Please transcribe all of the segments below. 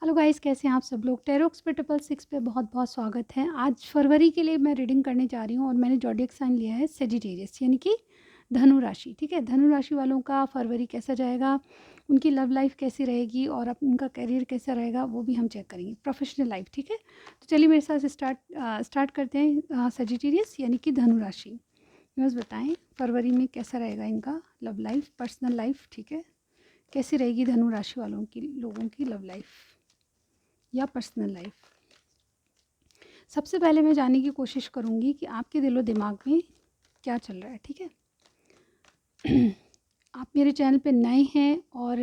Hello guys, कैसे हैं आप सब लोग। टेरोक्स पे 666 पे बहुत बहुत स्वागत है। आज फरवरी के लिए मैं रीडिंग करने जा रही हूँ और मैंने ज़ोडिएक साइन लिया है सेजिटेरियस, यानी कि धनु राशि। ठीक है, धनु राशि वालों का फरवरी कैसा जाएगा, उनकी लव लाइफ कैसी रहेगी और उनका करियर कैसा रहेगा वो भी हम चेक करेंगे, प्रोफेशनल लाइफ। ठीक है, तो चलिए मेरे साथ स्टार्ट करते हैं। सेजिटेरियस यानी कि धनु राशि, बस बताएं फरवरी में कैसा रहेगा इनका लव लाइफ, पर्सनल लाइफ। ठीक है, कैसी रहेगी धनु राशि वालों की, लोगों की लव लाइफ या पर्सनल लाइफ। सबसे पहले मैं जानने की कोशिश करूंगी कि आपके दिलो दिमाग में क्या चल रहा है। ठीक है आप मेरे चैनल पे नए हैं और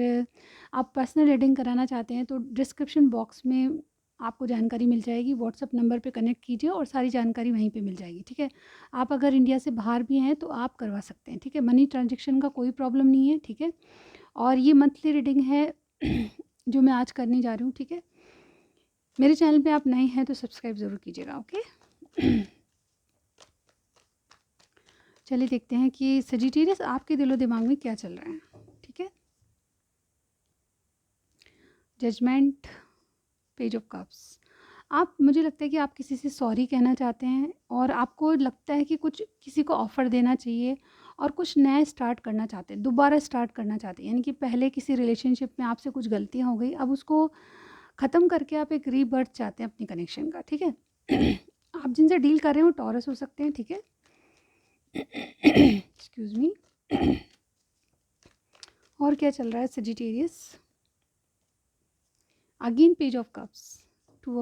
आप पर्सनल रीडिंग कराना चाहते हैं तो डिस्क्रिप्शन बॉक्स में आपको जानकारी मिल जाएगी। व्हाट्सअप नंबर पे कनेक्ट कीजिए और सारी जानकारी वहीं पे मिल जाएगी। ठीक है, आप अगर इंडिया से बाहर भी हैं तो आप करवा सकते हैं। ठीक है, मनी ट्रांजेक्शन का कोई प्रॉब्लम नहीं है। ठीक है, और ये मंथली रीडिंग है जो मैं आज करने जा रही हूँ। ठीक है, मेरे चैनल पे आप नए हैं तो सब्सक्राइब ज़रूर कीजिएगा। ओके चलिए देखते हैं कि सेजिटेरियस आपके दिलो दिमाग में क्या चल रहा है। ठीक है, जजमेंट, पेज ऑफ कप्स। आप, मुझे लगता है कि आप किसी से सॉरी कहना चाहते हैं और आपको लगता है कि कुछ किसी को ऑफ़र देना चाहिए और कुछ नया स्टार्ट करना चाहते हैं, दोबारा स्टार्ट करना चाहते हैं। यानी कि पहले किसी रिलेशनशिप में आपसे कुछ गलतियाँ हो गई, अब उसको ख़त्म करके आप एक रीबर्थ चाहते हैं अपनी कनेक्शन का। ठीक है आप जिनसे डील कर रहे हैं वो टॉरस हो सकते हैं। ठीक है एक्सक्यूज़ मी और क्या चल रहा है Sagittarius. Again page of cups, two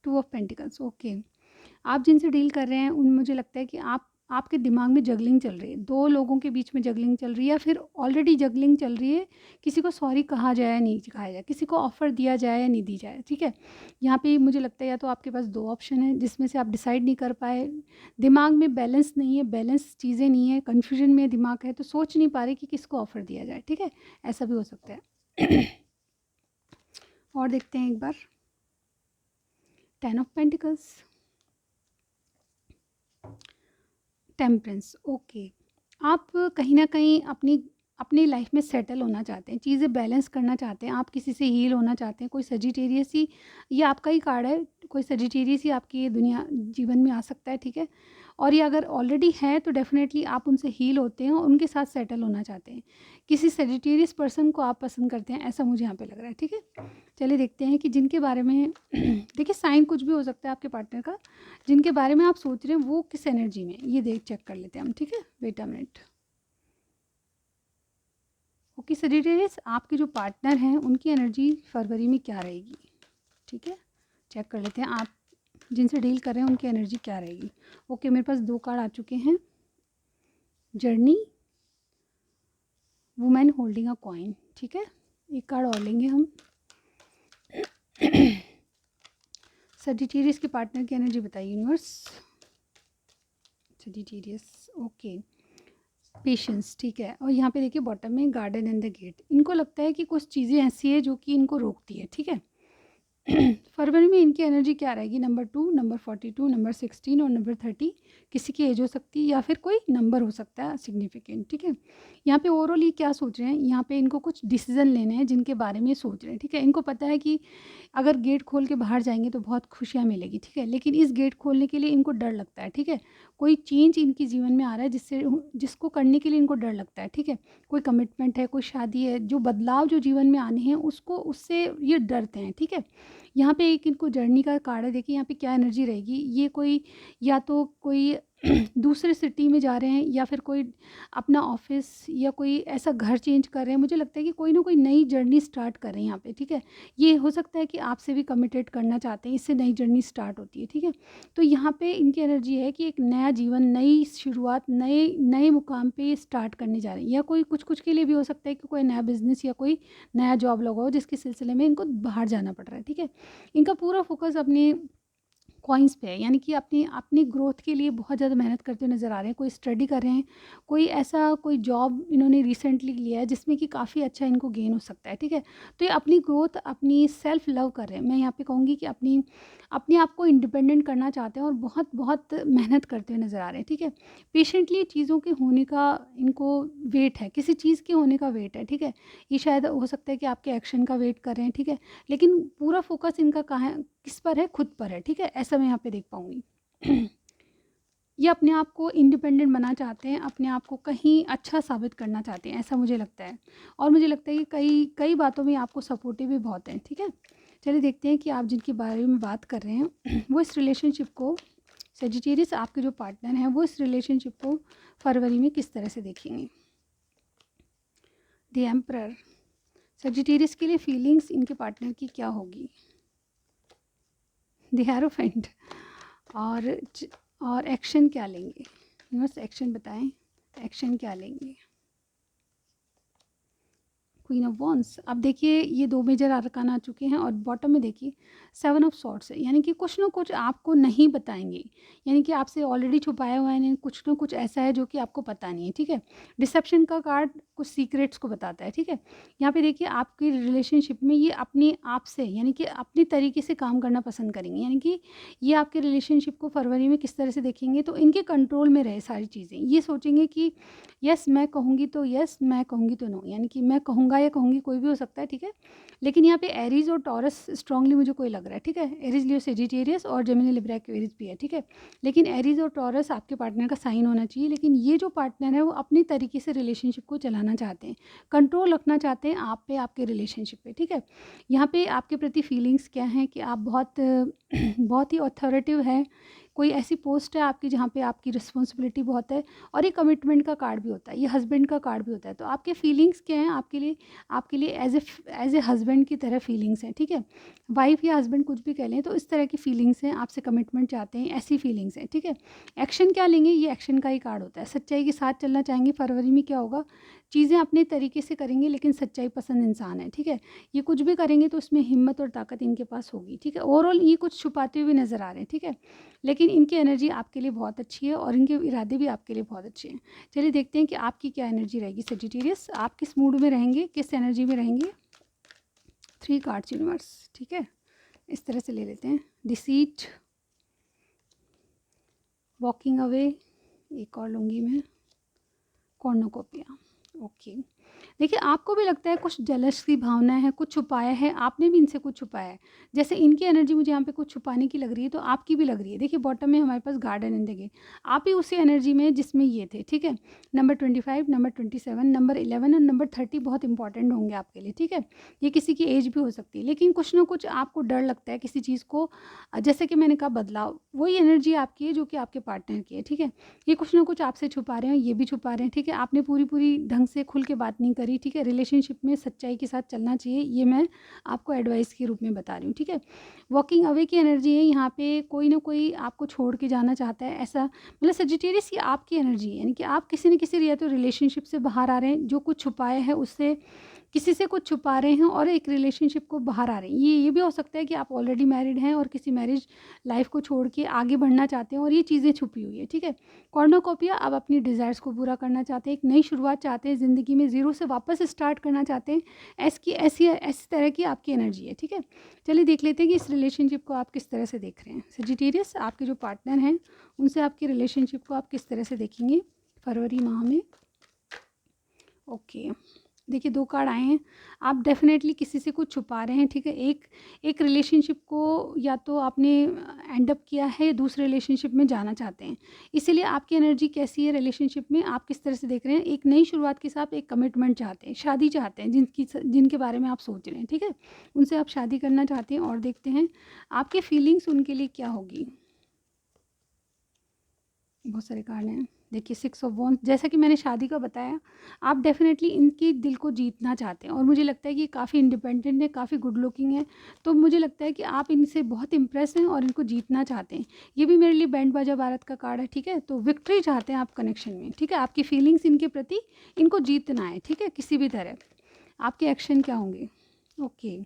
of pentacles. Okay, आप जिनसे डील कर रहे हैं उन, मुझे लगता है कि आपके दिमाग में जगलिंग चल रही है, दो लोगों के बीच में जगलिंग चल रही है या फिर ऑलरेडी जगलिंग चल रही है। किसी को सॉरी कहा जाए या नहीं कहा जाए, किसी को ऑफ़र दिया जाए या नहीं दी जाए। ठीक है, यहाँ पे मुझे लगता है या तो आपके पास दो ऑप्शन है जिसमें से आप डिसाइड नहीं कर पाए, दिमाग में बैलेंस नहीं है, बैलेंस चीज़ें नहीं है, कन्फ्यूजन में दिमाग है तो सोच नहीं पा रहे कि किसको ऑफ़र दिया जाए। ठीक है, ऐसा भी हो सकता है और देखते हैं एक बार, 10 ऑफ पेंटिकल्स, टेम्परेंस। ओके, आप कहीं ना कहीं अपनी अपनी लाइफ में सेटल होना चाहते हैं, चीज़ें बैलेंस करना चाहते हैं, आप किसी से हील होना चाहते हैं। कोई सजिटेरियस ही, ये आपका ही कार्ड है, कोई सजिटेरियस ही आपकी ये दुनिया जीवन में आ सकता है। ठीक है, और ये अगर ऑलरेडी है तो डेफिनेटली आप उनसे हील होते हैं और उनके साथ सेटल होना चाहते हैं। किसी सजिटेरियस पर्सन को आप पसंद करते हैं, ऐसा मुझे यहाँ पे लग रहा है। ठीक है, चलिए देखते हैं कि जिनके बारे में देखिए साइन कुछ भी हो सकता है आपके पार्टनर का, जिनके बारे में आप सोच रहे हैं वो किस एनर्जी में, ये देख चेक कर लेते हैं हम। ठीक है, wait a minute. Okay Sagittarius, आपके जो पार्टनर हैं उनकी एनर्जी फरवरी में क्या रहेगी। ठीक है, चेक कर लेते हैं आप जिनसे डील कर रहे हैं उनकी एनर्जी क्या रहेगी। ओके, मेरे पास दो कार्ड आ चुके हैं, journey, women holding a coin. ठीक है, एक कार्ड और लेंगे हम सजिटेरियस के पार्टनर की एनर्जी बताइए यूनिवर्स। Sagittarius, okay, patience. ठीक है, और यहाँ पे देखिए बॉटम में गार्डन एंड द गेट। इनको लगता है कि कुछ चीज़ें ऐसी है जो कि इनको रोकती है। ठीक है फरवरी में इनकी एनर्जी क्या रहेगी, नंबर 2, नंबर 42, नंबर 16 और नंबर 30। किसी की एज हो सकती है या फिर कोई नंबर हो सकता है सिग्निफिकेंट। ठीक है, यहाँ पे ओवरऑल ये क्या सोच रहे हैं, यहाँ पे इनको कुछ डिसीजन लेने हैं जिनके बारे में ये सोच रहे हैं। ठीक है, इनको पता है कि अगर गेट खोल के बाहर जाएंगे तो बहुत खुशियाँ मिलेगी। ठीक है, लेकिन इस गेट खोलने के लिए इनको डर लगता है। ठीक है, कोई चेंज इनके जीवन में आ रहा है जिसको करने के लिए इनको डर लगता है। ठीक है, कोई कमिटमेंट है, कोई शादी है, जो बदलाव जो जीवन में आने हैं उसको, उससे ये डरते हैं। ठीक है, यहाँ पे एक इनको जर्नी का कार्ड है। देखिए यहाँ पे क्या एनर्जी रहेगी, ये कोई, या तो कोई दूसरे सिटी में जा रहे हैं या फिर कोई अपना ऑफिस या कोई ऐसा घर चेंज कर रहे हैं। मुझे लगता है कि कोई ना कोई नई जर्नी स्टार्ट कर रहे हैं यहाँ पे। ठीक है, ये हो सकता है कि आपसे भी कमिटेड करना चाहते हैं, इससे नई जर्नी स्टार्ट होती है। ठीक है, तो यहाँ पे इनकी एनर्जी है कि एक नया जीवन, नई शुरुआत, नए नए मुकाम पे स्टार्ट करने जा रहे हैं, या कोई कुछ कुछ के लिए भी हो सकता है कि कोई नया बिजनेस या कोई नया जॉब लगा हो जिसके सिलसिले में इनको बाहर जाना पड़ रहा है। ठीक है, इनका पूरा फोकस अपने कॉइन्स पे है, यानी कि अपनी अपनी ग्रोथ के लिए बहुत ज़्यादा मेहनत करते हुए नज़र आ रहे हैं। कोई स्टडी कर रहे हैं, कोई जॉब इन्होंने रिसेंटली लिया है जिसमें कि काफ़ी अच्छा इनको गेन हो सकता है, ठीक है। तो ये अपनी ग्रोथ, अपनी सेल्फ लव कर रहे हैं। मैं यहाँ पे कहूँगी कि अपने आप को इंडिपेंडेंट करना चाहते हैं और बहुत बहुत मेहनत करते हुए नज़र आ रहे हैं, ठीक है। पेशेंटली चीज़ों के होने का इनको वेट है, किसी चीज़ के होने का वेट है, ठीक है। ये शायद हो सकता है कि आपके एक्शन का वेट कर रहे हैं, ठीक है। लेकिन पूरा फोकस इनका कहाँ है, किस पर है, खुद पर है, ठीक है। ऐसा मैं यहाँ पे देख पाऊँगी। ये अपने आप को इंडिपेंडेंट बनना चाहते हैं, अपने आप को कहीं अच्छा साबित करना चाहते हैं, ऐसा मुझे लगता है। और मुझे लगता है कि कई कई बातों में आपको सपोर्टिव भी बहुत हैं, ठीक है। चलिए देखते हैं कि आप जिनके बारे में बात कर रहे हैं वो इस रिलेशनशिप को, सेजिटेरियस आपके जो पार्टनर हैं, वो इस रिलेशनशिप को फरवरी में किस तरह से देखेंगे। द एम्परर, सेजिटेरियस के लिए फीलिंग्स इनके पार्टनर की क्या होगी। द हेरोफेंट, और एक्शन क्या लेंगे, यूनिवर्स एक्शन बताएं, एक्शन क्या लेंगे। क्वीन ऑफ वॉन्स, अब देखिए ये 2 मेजर अरकान आ चुके हैं और बॉटम में देखिए 7 ऑफ सॉर्ड्स है, यानी कि कुछ ना कुछ आपको नहीं बताएंगे, यानी कि आपसे ऑलरेडी छुपाया हुआ है, कुछ ना कुछ ऐसा है जो कि आपको पता नहीं है, ठीक है। डिसेप्शन का कार्ड कुछ सीक्रेट्स को बताता है, ठीक है। यहाँ पे देखिए आपकी रिलेशनशिप में ये अपने आप से, यानी कि अपनी तरीके से काम करना पसंद करेंगे, यानी कि ये आपके रिलेशनशिप को फरवरी में किस तरह से देखेंगे, तो इनके कंट्रोल में रहे सारी चीज़ें। ये सोचेंगे कि यस मैं कहूँगी तो यस, मैं कहूँगी तो नो, यानी कि मैं कहूँगा या कहूँगी कोई भी हो सकता है, ठीक है। लेकिन यहाँ पे एरीज और टॉरस स्ट्रांगली मुझे कोई लग रहा है, ठीक है। एरीज, लियो, सेजिटेरियस और जेमिनी, लिब्रा, एक्वेरियस भी है, ठीक है। लेकिन एरीज और टॉरस आपके पार्टनर का साइन होना चाहिए। लेकिन ये जो पार्टनर है वो अपनी तरीके से रिलेशनशिप को चलाना चाहते हैं, कंट्रोल रखना चाहते हैं आप पे, आपके रिलेशनशिप पे, ठीक है। यहाँ पे आपके प्रति फीलिंग्स क्या हैं कि आप बहुत बहुत ही अथॉरिटिव है, कोई ऐसी पोस्ट है आपकी जहाँ पे आपकी रिस्पॉन्सिबिलिटी बहुत है, और ये कमिटमेंट का कार्ड भी होता है, ये हस्बैंड का कार्ड भी होता है। तो आपके फीलिंग्स क्या हैं आपके लिए एज ए हस्बैंड की तरह फीलिंग्स हैं, ठीक है। वाइफ या हस्बैंड कुछ भी कह लें, तो इस तरह की फीलिंग्स हैं, आपसे कमिटमेंट चाहते हैं, ऐसी फीलिंग्स हैं, ठीक है। एक्शन क्या लेंगे, ये एक्शन का ही कार्ड होता है। सच्चाई के साथ चलना चाहेंगे, फरवरी में क्या होगा, चीज़ें अपने तरीके से करेंगे लेकिन सच्चाई पसंद इंसान है, ठीक है। ये कुछ भी करेंगे तो उसमें हिम्मत और ताकत इनके पास होगी, ठीक है। ओवरऑल ये कुछ छुपाते हुए नज़र आ रहे हैं, ठीक है। लेकिन इनकी एनर्जी आपके लिए बहुत अच्छी है और इनके इरादे भी आपके लिए बहुत अच्छे हैं। चलिए देखते हैं कि आपकी क्या एनर्जी रहेगी सेजिटेरियस, आप किस मूड में रहेंगे, किस एनर्जी में रहेंगे। 3 कार्ड्स यूनिवर्स, ठीक है, इस तरह से ले लेते हैं। डिसीट, वॉकिंग अवे, एक और लूँगी मैं, कॉर्नोकोपिया। ओके, देखिए आपको भी लगता है कुछ जेलस की भावना है, कुछ छुपाया है, आपने भी इनसे कुछ छुपाया है। जैसे इनकी एनर्जी मुझे यहाँ पे कुछ छुपाने की लग रही है, तो आपकी भी लग रही है। देखिए बॉटम में हमारे पास गार्डन एंड द गेट, आप ही उसी एनर्जी में जिसमें ये थे, ठीक है। नंबर 25, नंबर 27, नंबर 11 और नंबर 30 बहुत इंपॉर्टेंट होंगे आपके लिए, ठीक है। ये किसी की एज भी हो सकती है, लेकिन कुछ ना कुछ आपको डर लगता है किसी चीज़ को, जैसे कि मैंने कहा बदलाव, वही एनर्जी आपकी है जो कि आपके पार्टनर की है, ठीक है। ये कुछ ना कुछ आपसे छुपा रहे हैं, ये भी छुपा रहे हैं, ठीक है। आपने पूरी ढंग से खुल के बात नहीं करी, ठीक है। रिलेशनशिप में सच्चाई के साथ चलना चाहिए, ये मैं आपको एडवाइस के रूप में बता रही हूँ, ठीक है। वॉकिंग अवे की एनर्जी है, यहाँ पे कोई ना कोई आपको छोड़ के जाना चाहता है, ऐसा मतलब सजिटेरियस ये आपकी एनर्जी है, यानी कि आप किसी न किसी या तो रिलेशनशिप से बाहर आ रहे हैं, जो कुछ छुपाए हैं उससे, किसी से कुछ छुपा रहे हैं और एक रिलेशनशिप को बाहर आ रहे हैं। ये भी हो सकता है कि आप ऑलरेडी मैरिड हैं और किसी मैरिज लाइफ को छोड़ के आगे बढ़ना चाहते हैं और ये चीज़ें छुपी हुई है, ठीक है। कॉर्नोकोपिया, अब अपनी डिज़ायर्स को पूरा करना चाहते हैं, एक नई शुरुआत चाहते हैं, ज़िंदगी में ज़ीरो से वापस स्टार्ट करना चाहते हैं, ऐसी तरह की आपकी एनर्जी है, ठीक है। चलिए देख लेते हैं कि इस रिलेशनशिप को आप किस तरह से देख रहे हैं। सजिटेरियस, आपके जो पार्टनर हैं उनसे आपकी रिलेशनशिप को आप किस तरह से देखेंगे फरवरी माह में। ओके, देखिए 2 कार्ड आए हैं, आप डेफिनेटली किसी से कुछ छुपा रहे हैं, ठीक है। एक रिलेशनशिप को या तो आपने एंड अप किया है, दूसरे रिलेशनशिप में जाना चाहते हैं, इसीलिए आपकी एनर्जी कैसी है रिलेशनशिप में, आप किस तरह से देख रहे हैं। एक नई शुरुआत के साथ एक कमिटमेंट चाहते हैं, शादी चाहते हैं, जिनके बारे में आप सोच रहे हैं, ठीक है। उनसे आप शादी करना चाहते हैं और देखते हैं आपकी फीलिंग्स उनके लिए क्या होगी। बहुत सारे कार्ड हैं, देखिए 6 ऑफ वॉन्ड्स, जैसा कि मैंने शादी का बताया, आप डेफिनेटली इनकी दिल को जीतना चाहते हैं और मुझे लगता है कि काफ़ी इंडिपेंडेंट है, काफ़ी गुड लुकिंग है, तो मुझे लगता है कि आप इनसे बहुत इम्प्रेस हैं और इनको जीतना चाहते हैं। ये भी मेरे लिए बैंड बाजा भारत का कार्ड है, ठीक है। तो विक्ट्री चाहते हैं आप कनेक्शन में, ठीक है। आपकी फीलिंग्स इनके प्रति, इनको जीतना है, ठीक है, किसी भी तरह। आपके एक्शन क्या होंगे। ओके,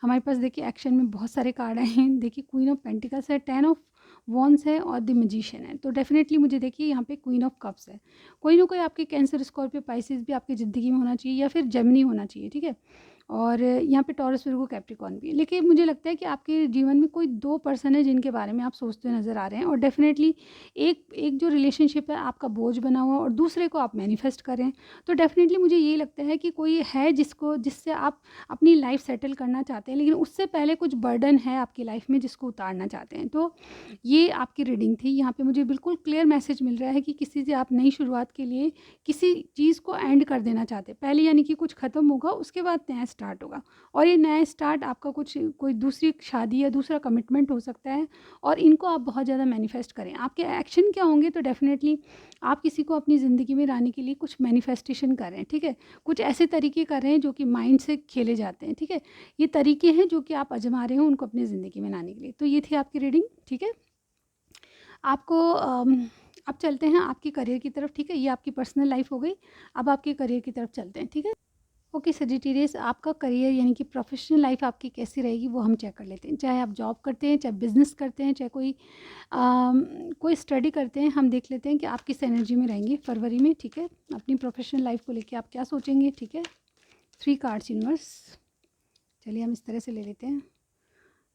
हमारे पास देखिए एक्शन में बहुत सारे कार्ड आए हैं, देखिए क्वीन ऑफ पेंटिकल्स है, 10 ऑफ वॉन्स है और द मैजिशियन है। तो डेफिनेटली मुझे देखिए यहाँ पे क्वीन ऑफ कप्स है। कोई ना कोई आपके कैंसर, स्कॉर्पियो, पाइसेस भी आपकी ज़िंदगी में होना चाहिए, या फिर जेमिनी होना चाहिए, ठीक है। और यहाँ पे टॉरस, विर्गो, कैप्रिकॉर्न भी है। लेकिन मुझे लगता है कि आपके जीवन में कोई 2 पर्सन है जिनके बारे में आप सोचते हुए नज़र आ रहे हैं, और डेफिनेटली एक एक जो रिलेशनशिप है आपका बोझ बना हुआ, और दूसरे को आप मैनिफेस्ट करें। तो डेफिनेटली मुझे ये लगता है कि कोई है जिससे आप अपनी लाइफ सेटल करना चाहते हैं, लेकिन उससे पहले कुछ बर्डन है आपकी लाइफ में जिसको उतारना चाहते हैं। तो ये आपकी रीडिंग थी। यहाँ पे मुझे बिल्कुल क्लियर मैसेज मिल रहा है कि किसी से आप नई शुरुआत के लिए किसी चीज़ को एंड कर देना चाहते हैं पहले, यानी कि कुछ ख़त्म होगा, उसके बाद नया स्टार्ट होगा। और ये नया स्टार्ट आपका कोई दूसरी शादी या दूसरा कमिटमेंट हो सकता है, और इनको आप बहुत ज़्यादा मैनिफेस्ट करें। आपके एक्शन क्या होंगे, तो डेफिनेटली आप किसी को अपनी ज़िंदगी में लाने के लिए कुछ मैनिफेस्टेशन कर रहे हैं, ठीक है। कुछ ऐसे तरीके कर रहे हैं जो कि माइंड से खेले जाते हैं, ठीक है। ये तरीके हैं जो कि आप आजमा रहे हो उनको अपनी ज़िंदगी में लाने के लिए। तो ये थी आपकी रीडिंग, ठीक है। आपको अब चलते हैं आपकी करियर की तरफ, ठीक है। ये आपकी पर्सनल लाइफ हो गई, अब आपके करियर की तरफ चलते हैं, ठीक है। ओके सजिटेरियस, आपका करियर यानी कि प्रोफेशनल लाइफ आपकी कैसी रहेगी वो हम चेक कर लेते हैं। चाहे आप जॉब करते हैं, चाहे बिजनेस करते हैं, चाहे कोई स्टडी करते हैं, हम देख लेते हैं कि आप किस एनर्जी में रहेंगे फरवरी में, ठीक है। अपनी प्रोफेशनल लाइफ को लेके आप क्या सोचेंगे, ठीक है। 3 कार्ड्स यूनिवर्स, चलिए हम इस तरह से ले लेते हैं।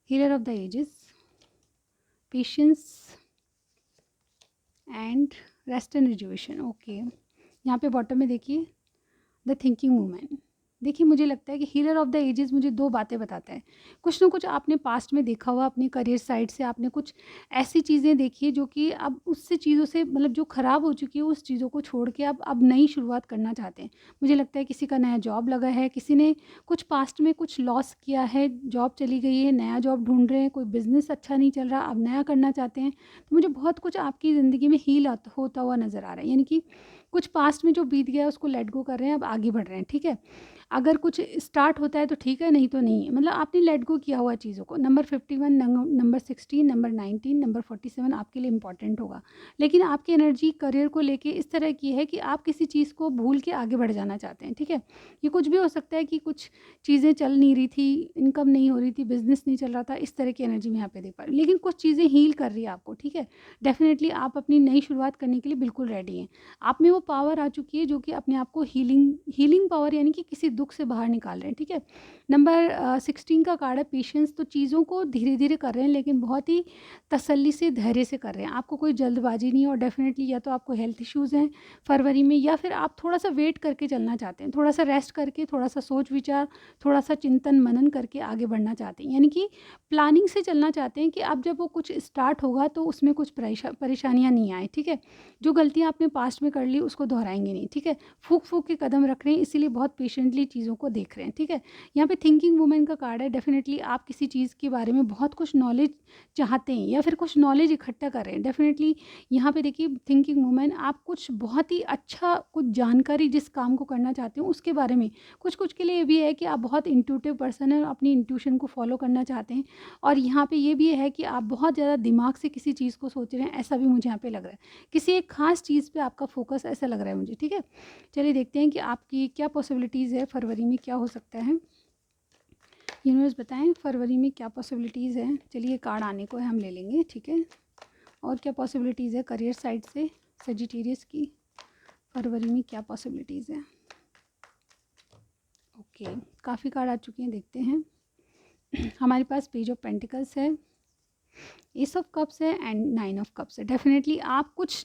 Healer of the ages, patience and rest and reservation. Okay, यहाँ पे बॉटम में देखिए द थिंकिंग वूमेन। देखिए मुझे लगता है कि हीलर ऑफ द एजेस मुझे 2 बातें बताता है। कुछ ना कुछ आपने पास्ट में देखा हुआ, अपनी करियर साइड से आपने कुछ ऐसी चीज़ें देखी है जो कि अब उससे चीज़ों से मतलब जो ख़राब हो चुकी है उस चीज़ों को छोड़ के अब नई शुरुआत करना चाहते हैं। मुझे लगता है किसी का नया जॉब लगा है, किसी ने कुछ पास्ट में कुछ लॉस किया है, जॉब चली गई है, नया जॉब ढूंढ रहे हैं, कोई बिज़नेस अच्छा नहीं चल रहा, अब नया करना चाहते हैं। तो मुझे बहुत कुछ आपकी ज़िंदगी में हील होता हुआ नज़र आ रहा है, यानी कि कुछ पास्ट में जो बीत गया उसको लेट गो कर रहे हैं, अब आगे बढ़ रहे हैं, ठीक है। अगर कुछ स्टार्ट होता है तो ठीक है, नहीं तो नहीं है। मतलब आपने लेट गो किया हुआ चीज़ों को। नंबर 51, नंबर 16, नंबर 19, नंबर 47 आपके लिए इंपॉर्टेंट होगा। लेकिन आपकी एनर्जी करियर को लेके इस तरह की है कि आप किसी चीज़ को भूल के आगे बढ़ जाना चाहते हैं, ठीक है। ये कुछ भी हो सकता है कि कुछ चीज़ें चल नहीं रही थी, इनकम नहीं हो रही थी, बिजनेस नहीं चल रहा था, इस तरह की एनर्जी मैं यहाँ पे देख पा रही हूँ। लेकिन कुछ चीज़ें हील कर रही है आपको, ठीक है। डेफिनेटली आप अपनी नई शुरुआत करने के लिए बिल्कुल रेडी हैं। आप में वो पावर आ चुकी है जो कि अपने आप को हीलिंग पावर, यानी कि किसी दुख से बाहर निकाल रहे हैं, ठीक है। नंबर 16 का कार्ड है पेशेंस। तो चीज़ों को धीरे धीरे कर रहे हैं, लेकिन बहुत ही तसल्ली से, धैर्य से कर रहे हैं। आपको कोई जल्दबाजी नहीं है, और डेफिनेटली या तो आपको हेल्थ इश्यूज़ हैं फरवरी में, या फिर आप थोड़ा सा वेट करके चलना चाहते हैं, थोड़ा सा रेस्ट करके, थोड़ा सा सोच विचार, थोड़ा सा चिंतन मनन करके आगे बढ़ना चाहते हैं। यानी कि प्लानिंग से चलना चाहते हैं कि अब जब वो कुछ स्टार्ट होगा तो उसमें कुछ परेशानियाँ नहीं आए, ठीक है। जो गलतियाँ आपने पास्ट में कर ली उसको दोहराएंगे नहीं, ठीक है। फूक फूक के कदम रख रहे हैं, इसीलिए बहुत पेशेंटली चीज़ों को देख रहे हैं, ठीक है। यहाँ पे थिंकिंग वुमेन का कार्ड है। डेफिनेटली आप किसी चीज़ के बारे में बहुत कुछ नॉलेज चाहते हैं, या फिर कुछ नॉलेज इकट्ठा कर रहे हैं। डेफिनेटली यहाँ पे देखिए थिंकिंग वुमेन, आप कुछ बहुत ही अच्छा कुछ जानकारी जिस काम को करना चाहते हो उसके बारे में, कुछ के लिए ये भी है कि आप बहुत इंट्यूटिव पर्सन है और अपनी इंट्यूशन को फॉलो करना चाहते हैं। और यहाँ पे ये भी है कि आप बहुत ज़्यादा दिमाग से किसी चीज़ को सोच रहे हैं, ऐसा भी मुझे यहाँ पे लग रहा है। किसी एक खास चीज़ पे आपका फोकस ऐसा लग रहा है मुझे, ठीक है। चलिए देखते हैं कि आपकी क्या पॉसिबिलिटीज़ है फरवरी में, क्या हो सकता है। यूनिवर्स बताएं फरवरी में क्या पॉसिबिलिटीज़ है। चलिए कार्ड आने को है, हम ले लेंगे, ठीक है। और क्या पॉसिबिलिटीज़ है करियर साइड से सजिटेरियस की, फरवरी में क्या पॉसिबिलिटीज़ है। ओके, काफ़ी कार्ड आ चुके हैं, देखते हैं। हमारे पास पेज ऑफ पेंटिकल्स है, एस ऑफ कप्स है, एंड 9 ऑफ कप्स है। डेफिनेटली आप कुछ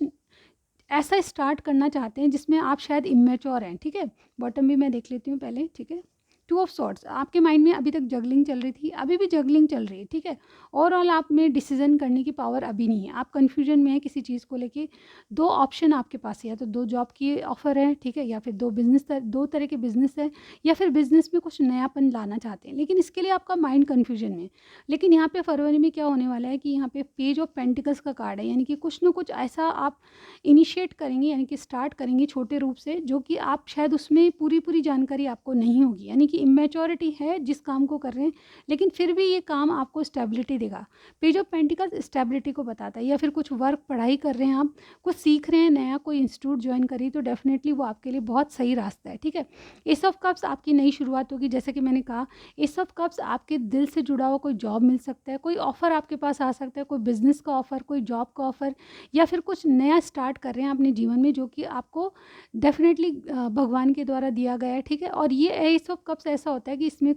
ऐसा स्टार्ट करना चाहते हैं जिसमें आप शायद इमेच्योर हैं, ठीक है। बॉटम भी मैं देख लेती हूँ पहले, ठीक है। 2 ऑफ सॉर्ड्स, आपके माइंड में अभी तक जगलिंग चल रही थी, अभी भी जगलिंग चल रही है, ठीक है। ओवरऑल आप में डिसीजन करने की पावर अभी नहीं है, आप कन्फ्यूजन में हैं किसी चीज़ को लेके। 2 ऑप्शन आपके पास है, या तो 2 जॉब की ऑफर है, ठीक है, या फिर 2 तरह के बिजनेस है, या फिर बिजनेस में कुछ नयापन लाना चाहते हैं, लेकिन इसके लिए आपका माइंड कन्फ्यूजन में। लेकिन यहाँ पे फरवरी में क्या होने वाला है कि यहाँ पे पेज ऑफ पेंटिकल्स का कार्ड है, यानी कि कुछ ना कुछ ऐसा आप इनिशिएट करेंगे, यानी कि स्टार्ट करेंगे छोटे रूप से, जो कि आप शायद उसमें पूरी जानकारी आपको नहीं होगी, यानी कि इमेच्योरिटी है जिस काम को कर रहे हैं, लेकिन फिर भी ये काम आपको स्टेबिलिटी देगा। पेज ऑफ पेंटिकल्स स्टेबिलिटी को बताता है। या फिर कुछ वर्क पढ़ाई कर रहे हैं आप, कुछ सीख रहे हैं नया, कोई इंस्टीट्यूट ज्वाइन करिए तो डेफिनेटली वो आपके लिए बहुत सही रास्ता है, ठीक है। एस ऑफ कप्स आपकी नई शुरुआत होगी, जैसे कि मैंने कहा एस ऑफ कप्स आपके दिल से जुड़ा हुआ कोई जॉब मिल सकता है, कोई ऑफ़र आपके पास आ सकता है, कोई बिज़नेस का ऑफ़र, कोई जॉब का ऑफ़र, या फिर कुछ नया स्टार्ट कर रहे हैं अपने जीवन में जो कि आपको डेफिनेटली भगवान के द्वारा दिया गया है, ठीक है। और ये एस ऑफ कप्स ऐसा होता है कि इसमें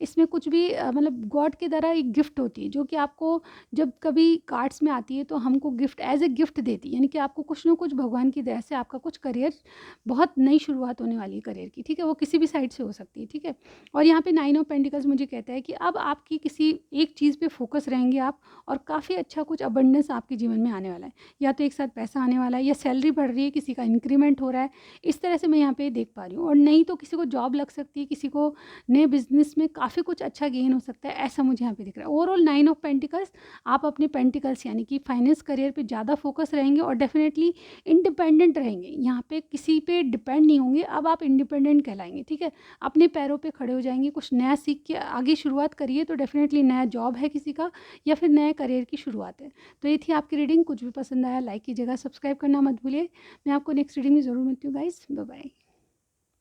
इसमें कुछ भी मतलब गॉड के द्वारा एक गिफ्ट होती है जो कि आपको जब कभी कार्ड्स में आती है तो हमको गिफ्ट एज ए गिफ्ट देती है, यानी कि आपको कुछ ना कुछ भगवान की दया से आपका कुछ करियर, बहुत नई शुरुआत होने वाली है करियर की, ठीक है। वो किसी भी साइड से हो सकती है, ठीक है। और यहाँ पे 9 ऑफ पेंटिकल्स मुझे कहता है कि अब आपकी किसी एक चीज़ पे फोकस रहेंगे आप, और काफ़ी अच्छा कुछ अबंडेंस आपके जीवन में आने वाला है। या तो एक साथ पैसा आने वाला है, या सैलरी बढ़ रही है, किसी का इंक्रीमेंट हो रहा है, इस तरह से मैं यहाँ पे देख पा रही हूँ। और नहीं तो किसी को जॉब लग सकती है, किसी को नए बिजनेस में काफ़ी कुछ अच्छा गेन हो सकता है, ऐसा मुझे यहाँ पे दिख रहा है। ओवरऑल 9 ऑफ पेंटिकल्स, आप अपने पेंटिकल्स यानी कि फाइनेंस करियर पे ज़्यादा फोकस रहेंगे और डेफिनेटली इंडिपेंडेंट रहेंगे। यहाँ पे किसी पे डिपेंड नहीं होंगे, अब आप इंडिपेंडेंट कहलाएंगे, ठीक है। अपने पैरों पे खड़े हो जाएंगे, कुछ नया सीख के आगे शुरुआत करिए तो डेफिनेटली नया जॉब है किसी का, या फिर नए करियर की शुरुआत है। तो ये थी आपकी रीडिंग। कुछ भी पसंद आया लाइक कीजिएगा, सब्सक्राइब करना मत भूलिए। मैं आपको नेक्स्ट रीडिंग में ज़रूर मिलती हूँ गाइस। Bye bye.